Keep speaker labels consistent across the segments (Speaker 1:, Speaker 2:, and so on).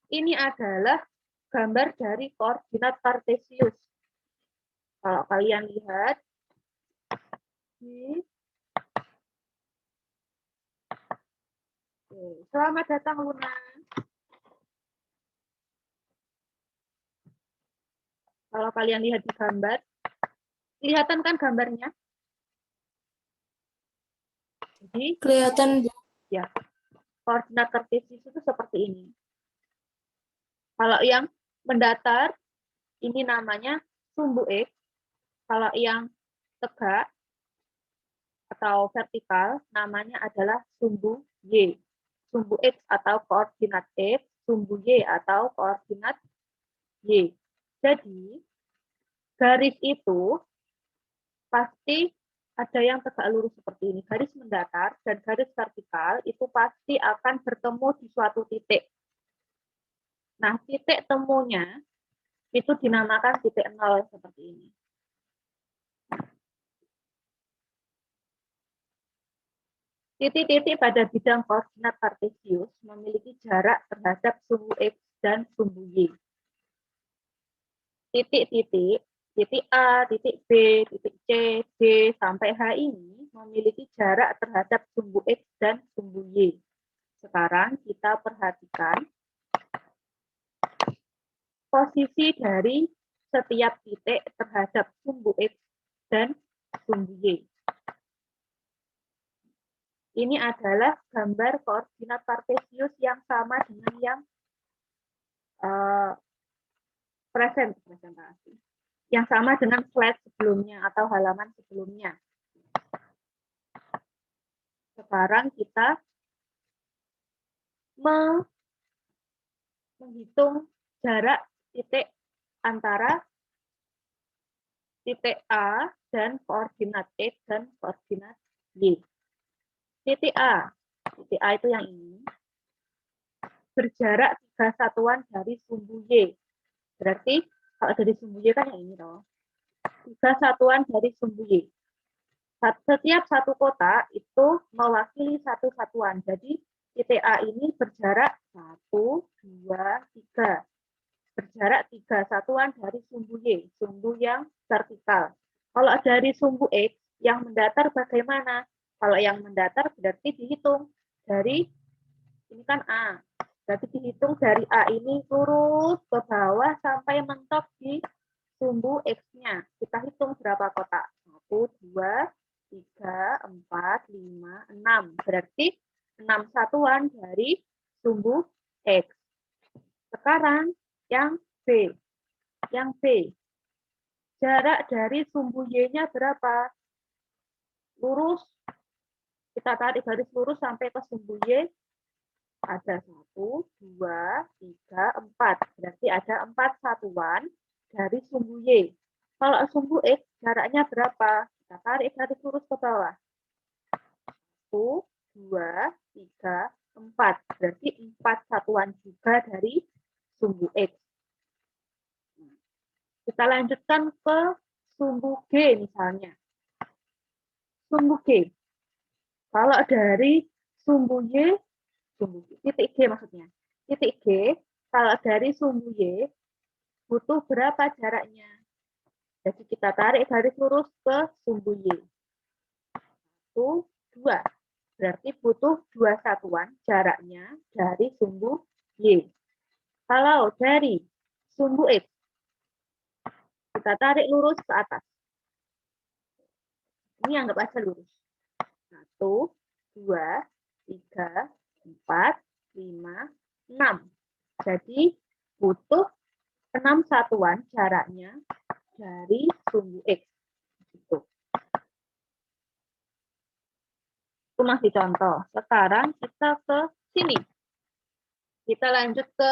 Speaker 1: Ini adalah gambar dari koordinat kartesius. Kalau kalian lihat, selamat datang Luna. Kalau kalian lihat di gambar, kelihatan kan gambarnya? Jadi,
Speaker 2: Kelihatan, Bu.
Speaker 1: ya, koordinat kartesius itu seperti ini. Kalau yang mendatar, ini namanya sumbu X. Kalau yang tegak atau vertikal, namanya adalah sumbu Y. Sumbu X atau koordinat X, sumbu Y atau koordinat Y. Jadi, garis itu pasti ada yang tegak lurus seperti ini. Garis mendatar dan garis vertikal itu pasti akan bertemu di suatu titik. Nah, titik temunya itu dinamakan titik nol seperti ini. Titik-titik pada bidang koordinat kartesius memiliki jarak terhadap sumbu X dan sumbu Y. Titik-titik, titik A, titik B, titik C, D, sampai H ini memiliki jarak terhadap sumbu X dan sumbu Y. Sekarang kita perhatikan posisi dari setiap titik terhadap sumbu X dan sumbu Y. Ini adalah gambar koordinat kartesius yang sama dengan yang presentasi. Yang sama dengan slide sebelumnya atau halaman sebelumnya. Sekarang kita menghitung jarak titik antara titik A dan koordinat X dan koordinat Y. Titik A itu yang ini, berjarak 3 satuan dari sumbu Y. Berarti kalau dari sumbu Y kan yang ini loh. 3 satuan dari sumbu Y. Setiap satu kotak itu mewakili satu satuan. Jadi titik A ini berjarak 1, 2, 3. Berjarak 3 satuan dari sumbu Y, sumbu yang vertikal. Kalau dari sumbu X, yang mendatar bagaimana? Kalau yang mendatar berarti dihitung dari, ini kan A. Berarti dihitung dari A ini lurus ke bawah sampai mentok di sumbu X-nya. Kita hitung berapa kotak? 1, 2, 3, 4, 5, 6. Berarti 6 satuan dari sumbu X. Sekarang yang B. Yang B. Jarak dari sumbu Y-nya berapa? Lurus. Kita tarik garis lurus sampai ke sumbu Y. Ada 1, 2, 3, 4. Berarti ada 4 satuan dari sumbu Y. Kalau sumbu X, jaraknya berapa? Kita tarik garis lurus ke bawah. 1, 2, 3, 4. Berarti 4 satuan juga dari sumbu X. Kita lanjutkan ke sumbu G misalnya. Sumbu G. Kalau dari sumbu Y, titik G maksudnya. Titik G, kalau dari sumbu Y, butuh berapa jaraknya? Jadi kita tarik garis lurus ke sumbu Y. 1, 2. Berarti butuh 2 satuan jaraknya dari sumbu Y. Kalau dari sumbu X, kita tarik lurus ke atas. Ini anggap aja lurus. 1, 2, 3, 4, 5, 6. Jadi butuh 6 satuan jaraknya dari sumbu X. Itu masih contoh. Sekarang kita ke sini. Kita lanjut ke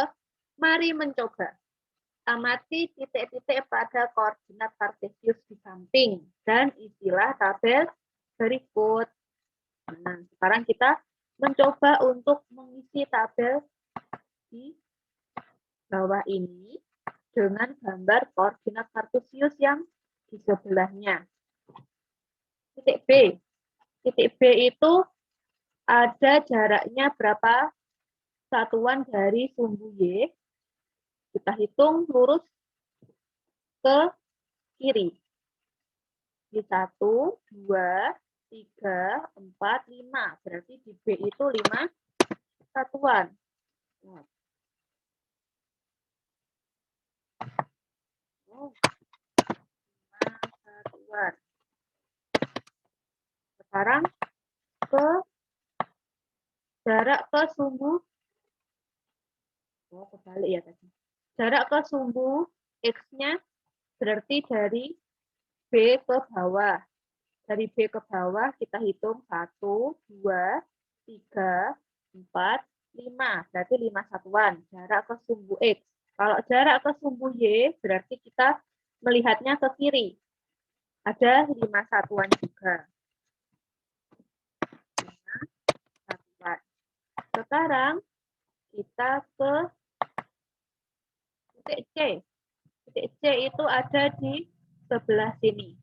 Speaker 1: mari mencoba. Amati titik-titik pada koordinat kartesius di samping dan isilah tabel berikut. Nah, sekarang kita mencoba untuk mengisi tabel di bawah ini dengan gambar koordinat kartesius yang di sebelahnya. Titik B. Titik B itu ada jaraknya berapa satuan dari sumbu Y Kita hitung lurus ke kiri. Di 1, 2, 3, 4, 5. Berarti di B itu 5 satuan. Oh, 5 satuan. Sekarang ke jarak ke sumbu. Oh, kebalik ya tadi. Jarak ke sumbu X-nya berarti dari B ke bawah. Dari B ke bawah kita hitung 1, 2, 3, 4, 5. Berarti 5 satuan. Jarak ke sumbu X. Kalau jarak ke sumbu Y berarti kita melihatnya ke kiri. Ada 5 satuan juga. 5 satuan. Sekarang kita ke titik C. Titik C itu ada di sebelah sini.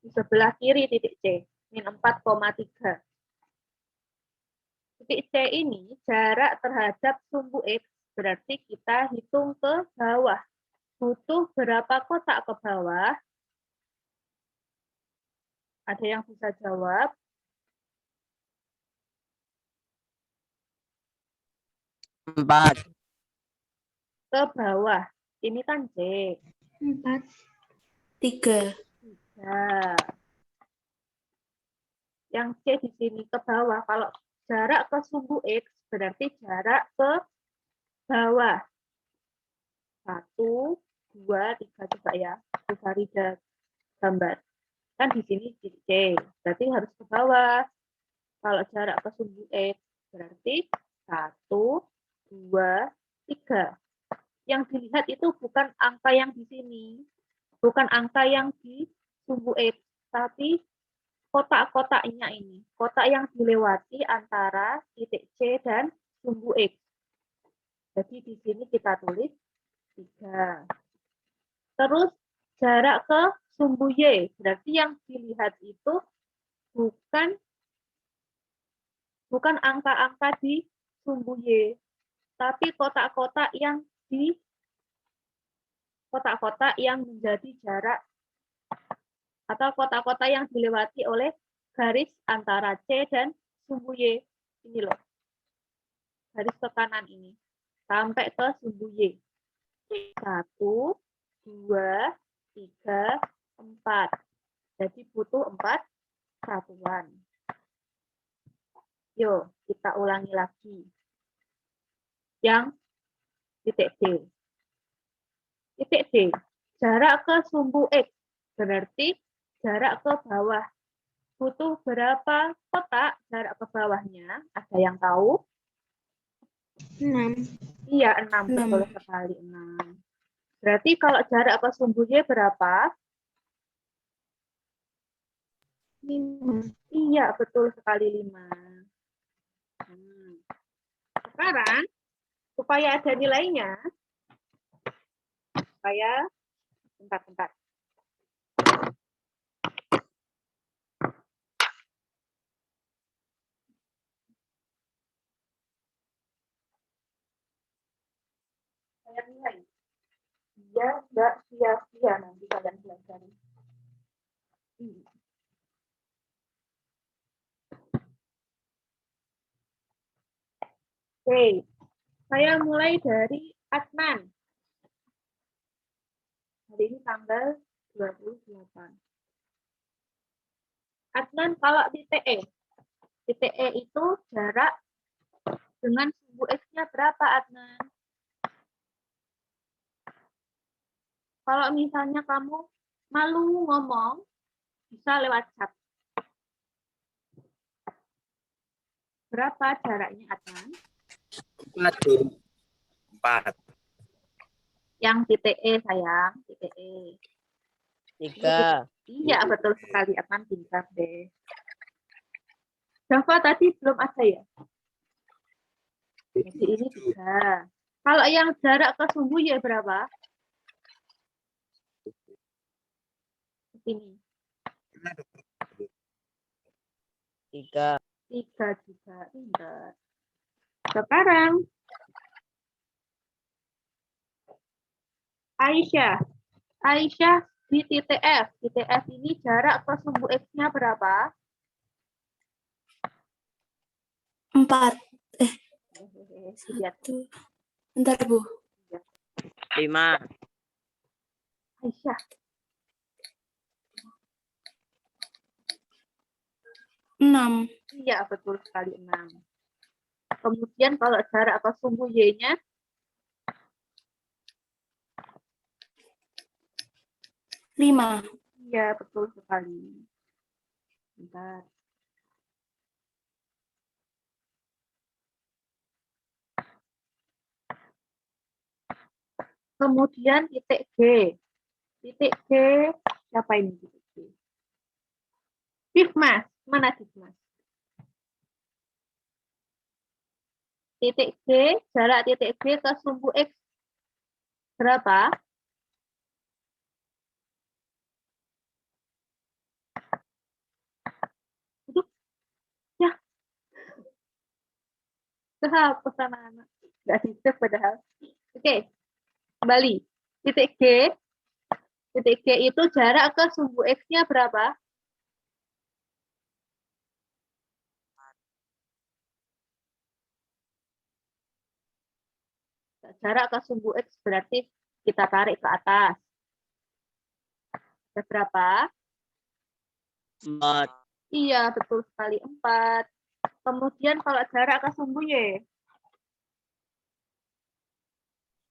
Speaker 1: Di sebelah kiri titik C, min 4,3. Titik C ini jarak terhadap sumbu X, berarti kita hitung ke bawah. Butuh berapa kotak ke bawah? Ada yang bisa jawab?
Speaker 2: 4.
Speaker 1: Ke bawah. Ini kan C.
Speaker 3: 4. 3.
Speaker 1: 3. Yang C di sini ke bawah. Kalau jarak ke sumbu X, berarti jarak ke bawah. 1, 2, 3 coba ya. Farida gambar. Kan di sini titik C. Berarti harus ke bawah. Kalau jarak ke sumbu X, berarti 1, 2, 3. Yang dilihat itu bukan angka yang di sini. Bukan angka yang di sumbu X. Tapi kotak-kotaknya ini. Kotak yang dilewati antara titik C dan sumbu X. Jadi di sini kita tulis 3. Terus jarak ke sumbu Y. Berarti yang dilihat itu bukan angka-angka di sumbu Y, tapi kotak-kotak yang menjadi jarak atau kotak-kotak yang dilewati oleh garis antara C dan sumbu Y. Ini loh. Garis ke kanan ini. Sampai ke sumbu Y. 1, 2, 3, 4. Jadi butuh 4 satuan. Yuk, kita ulangi lagi. Yang titik D. Titik D. Jarak ke sumbu X. Berarti jarak ke bawah. Butuh berapa kotak jarak ke bawahnya? Ada yang tahu?
Speaker 3: 6.
Speaker 1: Iya, 6. Betul sekali, 6. Berarti kalau jarak ke sumbu Y berapa?
Speaker 3: 5.
Speaker 1: Iya, betul sekali 5. Sekarang, supaya ada nilainya, bentar. Saya nilai. Biar nggak sia-sia nanti kalian belajar. Oke, saya mulai dari Adnan. Hari ini tanggal 28. Adnan, kalau titik E itu jarak dengan sumbu X-nya berapa, Adnan? Kalau misalnya kamu malu ngomong, bisa lewat chat. Berapa jaraknya, Adnan?
Speaker 2: 4.
Speaker 1: Yang titik E, sayang. Titik E.
Speaker 2: 3.
Speaker 1: Iya, betul sekali, Adnan. Pintar deh. Java tadi belum ada ya? Jadi ini 3. Kalau yang jarak ke sumbu Y berapa? Ini.
Speaker 2: 3.
Speaker 1: 3 juga. Pintar. Sekarang Aisyah. Aisyah di titik F. Titik F ini jarak ke sumbu X-nya berapa?
Speaker 3: 4.
Speaker 1: Lihat.
Speaker 3: Bentar, Bu.
Speaker 2: 5.
Speaker 1: Aisyah.
Speaker 3: 6.
Speaker 1: Iya, betul sekali 6. Kemudian kalau jarak ke sumbu Y-nya
Speaker 3: 5.
Speaker 1: iya, betul sekali. Bentar. Kemudian titik G. Titik G, siapa ini titik G? Difmas. Mana Difmas? Titik G, jarak titik G ke sumbu X berapa? Aduh, ya, kehapus anak-anak. Nggak di-save padahal. Oke, kembali. Titik G itu jarak ke sumbu X-nya berapa? Jarak ke sumbu X berarti kita tarik ke atas. Ada berapa?
Speaker 2: 4.
Speaker 1: Iya, betul sekali 4. Kemudian kalau jarak ke sumbu Y?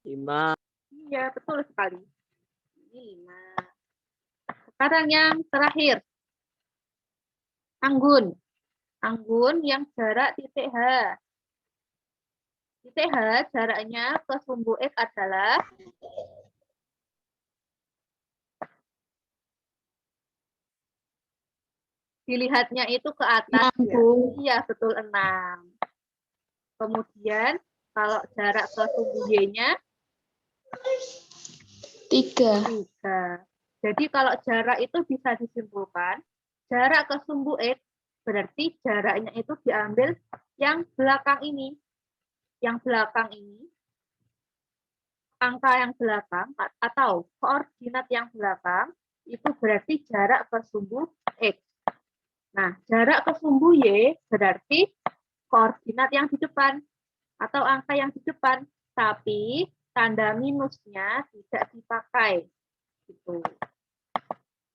Speaker 2: 5.
Speaker 1: Iya, betul sekali. Ini 5. Sekarang yang terakhir. Anggun. Anggun yang jarak titik H. Titik H jaraknya ke sumbu X adalah dilihatnya itu ke atas.
Speaker 3: 6,
Speaker 1: Ya.
Speaker 3: Bu.
Speaker 1: Iya, betul 6. Kemudian kalau jarak ke sumbu Y-nya
Speaker 3: 3.
Speaker 1: 3. Jadi kalau jarak itu bisa disimpulkan, jarak ke sumbu X berarti jaraknya itu diambil yang belakang ini. Yang belakang ini, angka yang belakang atau koordinat yang belakang, itu berarti jarak ke sumbu X. Nah, jarak ke sumbu Y berarti koordinat yang di depan atau angka yang di depan, tapi tanda minusnya tidak dipakai. Gitu.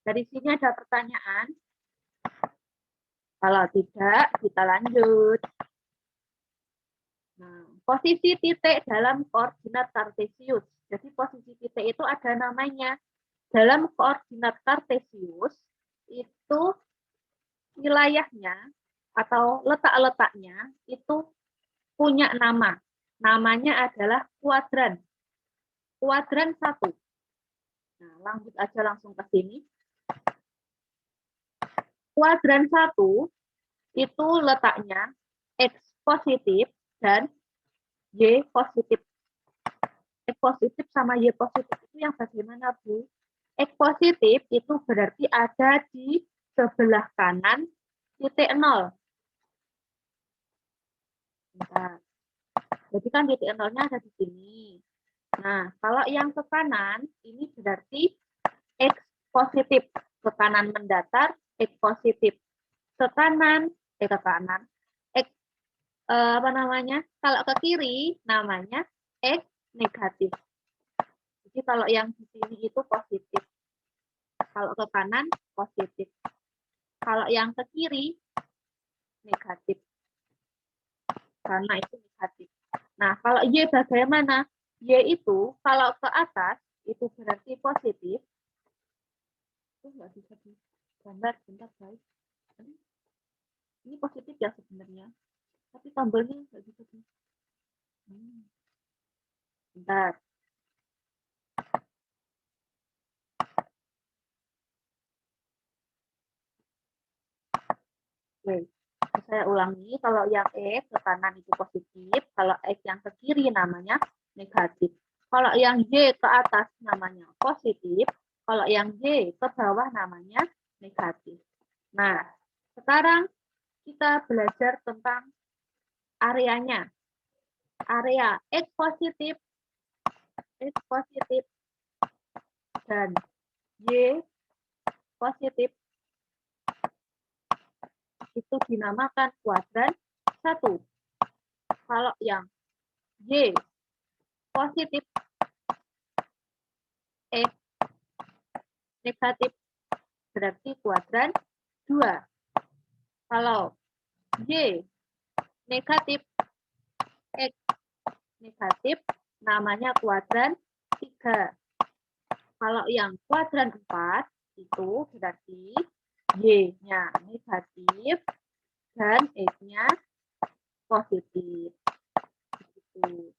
Speaker 1: Dari sini ada pertanyaan? Kalau tidak, kita lanjut. Nah, posisi titik dalam koordinat kartesius. Jadi posisi titik itu ada namanya. Dalam koordinat kartesius, itu wilayahnya atau letak-letaknya itu punya nama. Namanya adalah kuadran. Kuadran 1. Nah, lanjut aja langsung ke sini. Kuadran 1 itu letaknya X positif dan Y positif. X positif sama Y positif itu yang bagaimana, Bu? X positif itu berarti ada di sebelah kanan titik 0. Bentar. Jadi kan titik 0-nya ada di sini. Nah, kalau yang ke kanan, ini berarti X positif. Ke kanan mendatar, X positif. Ke kanan, ke kanan. X, apa namanya? Kalau ke kiri, namanya X negatif. Jadi kalau yang di sini itu positif. Kalau ke kanan, positif. Kalau yang ke kiri, negatif. Karena itu negatif. Nah, kalau Y bagaimana? Y itu kalau ke atas, itu berarti positif. Itu nggak bisa digambar, bentar guys. Ini positif ya sebenarnya. Tapi tombolnya nggak bisa di... Bentar. Oke. Saya ulangi, kalau yang X ke kanan itu positif, kalau X yang ke kiri namanya negatif. Kalau yang Y ke atas namanya positif, kalau yang Y ke bawah namanya negatif. Nah, sekarang kita belajar tentang areanya. Area X positif dan Y positif itu dinamakan kuadran 1. Kalau yang Y positif, X negatif, berarti kuadran 2. Kalau Y negatif, X negatif, namanya kuadran 3. Kalau yang kuadran 4, itu berarti Y-nya negatif dan X-nya positif. Begitu.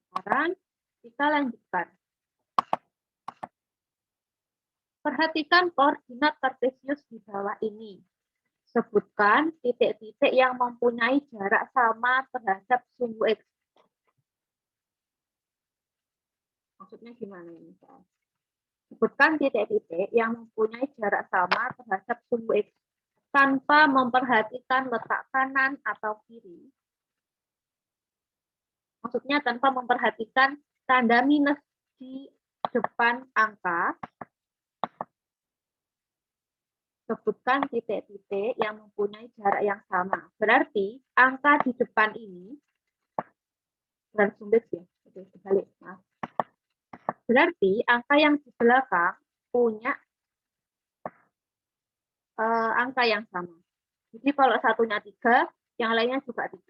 Speaker 1: Sekarang kita lanjutkan. Perhatikan koordinat kartesius di bawah ini. Sebutkan titik-titik yang mempunyai jarak sama terhadap sumbu X. Maksudnya gimana ini? Sebutkan titik-titik yang mempunyai jarak sama terhadap sumbu X tanpa memperhatikan letak kanan atau kiri. Maksudnya tanpa memperhatikan tanda minus di depan angka. Sebutkan titik-titik yang mempunyai jarak yang sama. Berarti angka di depan ini sumbit ya. Oke, kebalik. Maaf. Berarti angka yang di belakang punya angka yang sama. Jadi kalau satunya 3, yang lainnya juga 3.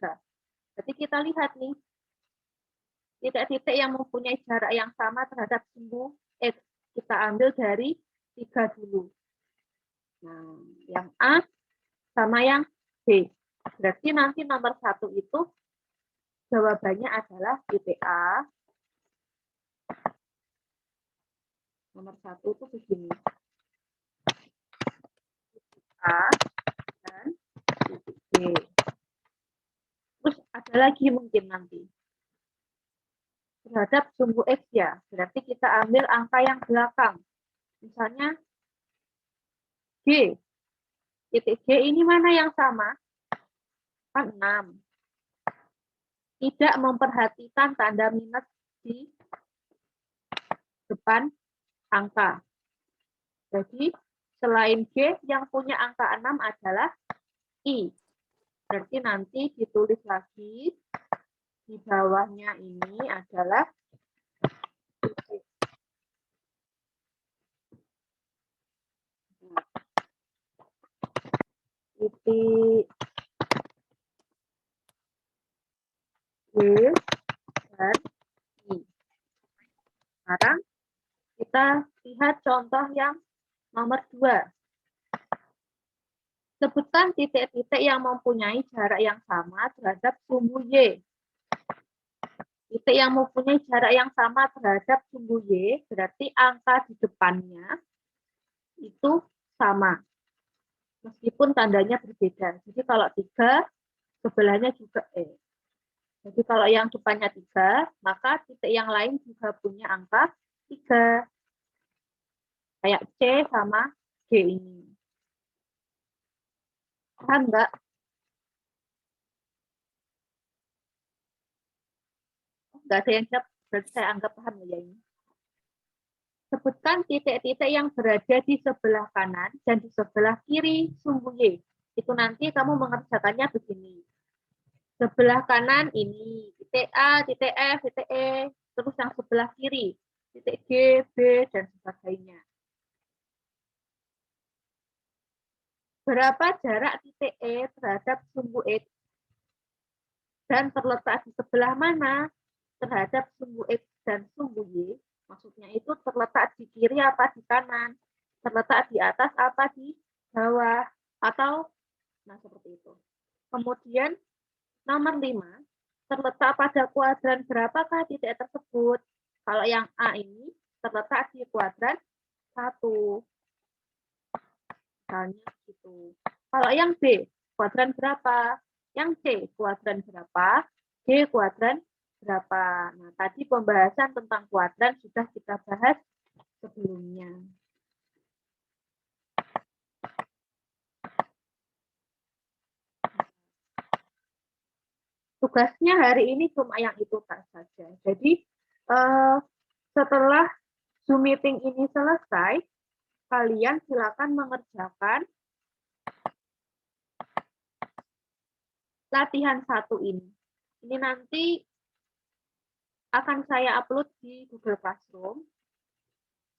Speaker 1: Jadi kita lihat nih, titik-titik yang mempunyai jarak yang sama terhadap sumbu X. Kita ambil dari 3 dulu. Nah, yang A sama yang B. Berarti nanti nomor 1 itu jawabannya adalah titik A. Nomor 1 itu begini. Titik A dan titik B. Terus ada lagi mungkin nanti. Terhadap sumbu X ya. Berarti kita ambil angka yang belakang. Misalnya G. Titik G ini mana yang sama? Kan 6. Tidak memperhatikan tanda minus di depan angka. Jadi, selain G, yang punya angka 6 adalah I. Berarti nanti ditulis lagi, di bawahnya ini adalah titik. Titik G dan I. Sekarang kita lihat contoh yang nomor 2. Sebutkan titik-titik yang mempunyai jarak yang sama terhadap sumbu Y. Titik yang mempunyai jarak yang sama terhadap sumbu Y, berarti angka di depannya itu sama. Meskipun tandanya berbeda. Jadi kalau 3, sebelahnya juga E. Jadi kalau yang depannya 3, maka titik yang lain juga punya angka 3. Kayak C sama G ini. Paham nggak? Nggak ada yang jawab, berarti saya anggap paham ya ini. Sebutkan titik-titik yang berada di sebelah kanan dan di sebelah kiri sumbu Y. Itu nanti kamu mengerjakannya begini. Sebelah kanan ini, titik A, titik F, titik E. Terus yang sebelah kiri, titik G, B, dan sebagainya. Berapa jarak titik E terhadap sumbu X? Dan terletak di sebelah mana terhadap sumbu X dan sumbu Y? Maksudnya itu terletak di kiri apa di kanan? Terletak di atas apa di bawah? Atau, nah seperti itu. Kemudian, nomor 5, terletak pada kuadran berapakah titik tersebut? Kalau yang A ini terletak di kuadran 1. Misalnya gitu. Kalau yang B, kuadran berapa? Yang C, kuadran berapa? D, kuadran berapa? Nah, tadi pembahasan tentang kuadran sudah kita bahas sebelumnya. Tugasnya hari ini cuma yang itu saja. Jadi setelah Zoom meeting ini selesai, kalian silakan mengerjakan latihan 1 ini. Ini nanti akan saya upload di Google Classroom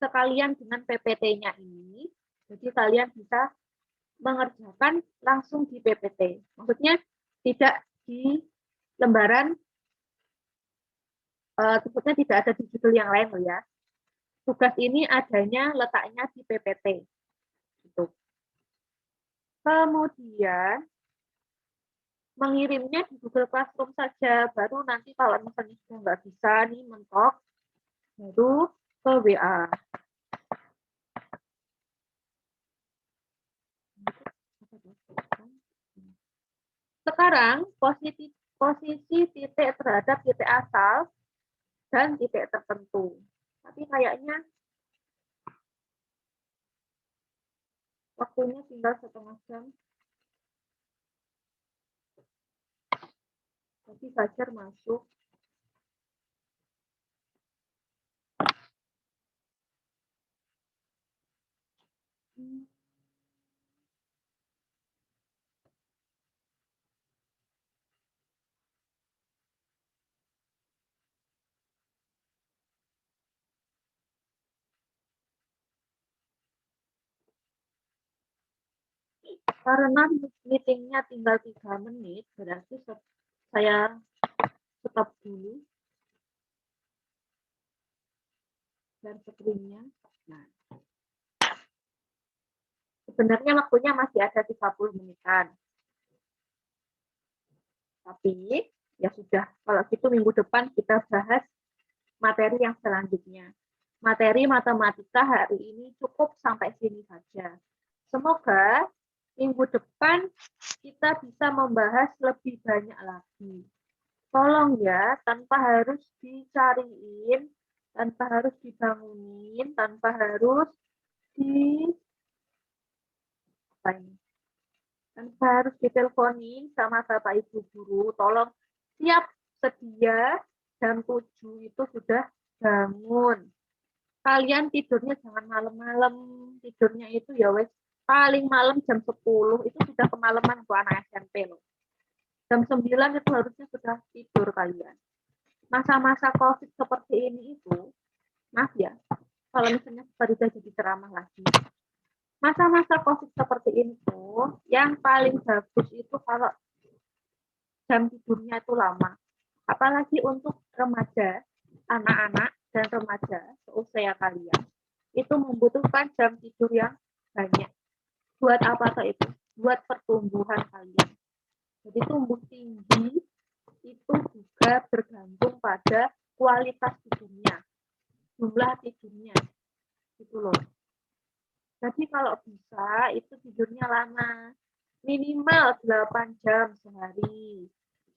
Speaker 1: sekalian dengan PPT-nya ini. Jadi kalian bisa mengerjakan langsung di PPT. Maksudnya tidak di lembaran, sebutnya tidak ada di judul yang lain loh ya. Tugas ini adanya letaknya di PPT. Gitu. Kemudian mengirimnya di Google Classroom saja, baru nanti kalau misalnya sudah nggak bisa nih mentok, baru ke WA. Sekarang posisi titik terhadap titik asal dan titik tertentu. Tapi kayaknya waktunya tinggal 1/2 jam. Jadi Fajar masuk. Karena meetingnya tinggal 3 menit, berarti saya stop dulu. Dan screen-nya. Nah, sebenarnya waktunya masih ada 30 menitan. Tapi ya sudah, kalau gitu minggu depan kita bahas materi yang selanjutnya. Materi matematika hari ini cukup sampai sini saja. Semoga minggu depan kita bisa membahas lebih banyak lagi. Tolong ya, tanpa harus dicariin, tanpa harus dibangunin, tanpa harus tanpa harus diteleponin sama Bapak Ibu guru. Tolong siap sedia jam 7 itu sudah bangun. Kalian tidurnya jangan malam-malam, tidurnya itu ya wes paling malam jam 10 itu sudah kemalaman buat anak SMP loh. Jam 9 itu harusnya sudah tidur kalian. Masa-masa COVID seperti ini itu, maaf ya, kalau misalnya Farida jadi ceramah lagi. Masa-masa COVID seperti ini tuh, yang paling bagus itu kalau jam tidurnya itu lama. Apalagi untuk remaja, anak-anak dan remaja seusia kalian. Itu membutuhkan jam tidur yang banyak. Buat apa tuh itu? Buat pertumbuhan kalian. Jadi tumbuh tinggi itu juga bergantung pada kualitas tidurnya, jumlah tidurnya, gitu loh. Jadi kalau bisa itu tidurnya lama, minimal 8 jam sehari.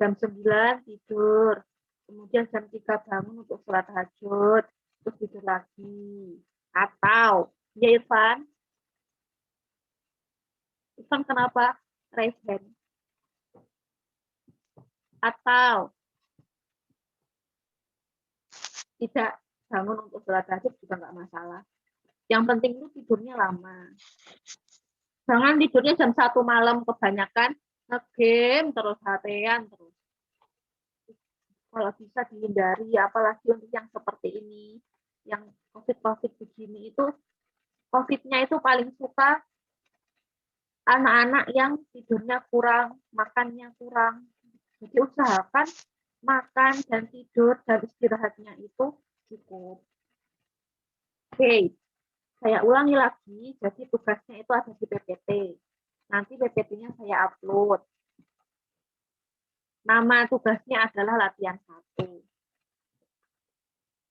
Speaker 1: Jam 9 tidur, kemudian jam 3 bangun untuk sholat tahajud, terus tidur lagi. Atau, ya Irfan? Irfan kenapa? Raise hand. Atau tidak bangun untuk sholat tahajud juga nggak masalah. Yang penting itu tidurnya lama. Jangan tidurnya jam 1 malam kebanyakan nge-game terus, HP-an terus. Kalau bisa dihindari, apalagi untuk yang seperti ini, yang COVID begini itu, COVID-nya itu paling suka anak-anak yang tidurnya kurang, makannya kurang. Jadi usahakan makan dan tidur dan istirahatnya itu cukup. Oke, saya ulangi lagi, jadi tugasnya itu ada di PPT. Nanti PPT-nya saya upload. Nama tugasnya adalah latihan 1.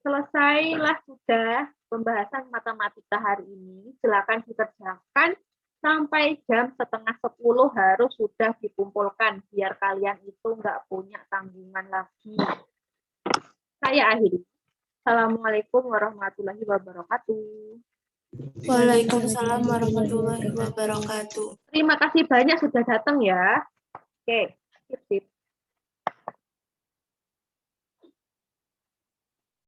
Speaker 1: Selesailah sudah pembahasan matematika hari ini. Silakan dikerjakan sampai jam 9:30 harus sudah dikumpulkan biar kalian itu nggak punya tanggungan lagi. Saya akhiri. Assalamualaikum warahmatullahi wabarakatuh.
Speaker 3: Waalaikumsalam warahmatullahi wabarakatuh.
Speaker 1: Terima kasih banyak sudah datang ya. Oke, sip.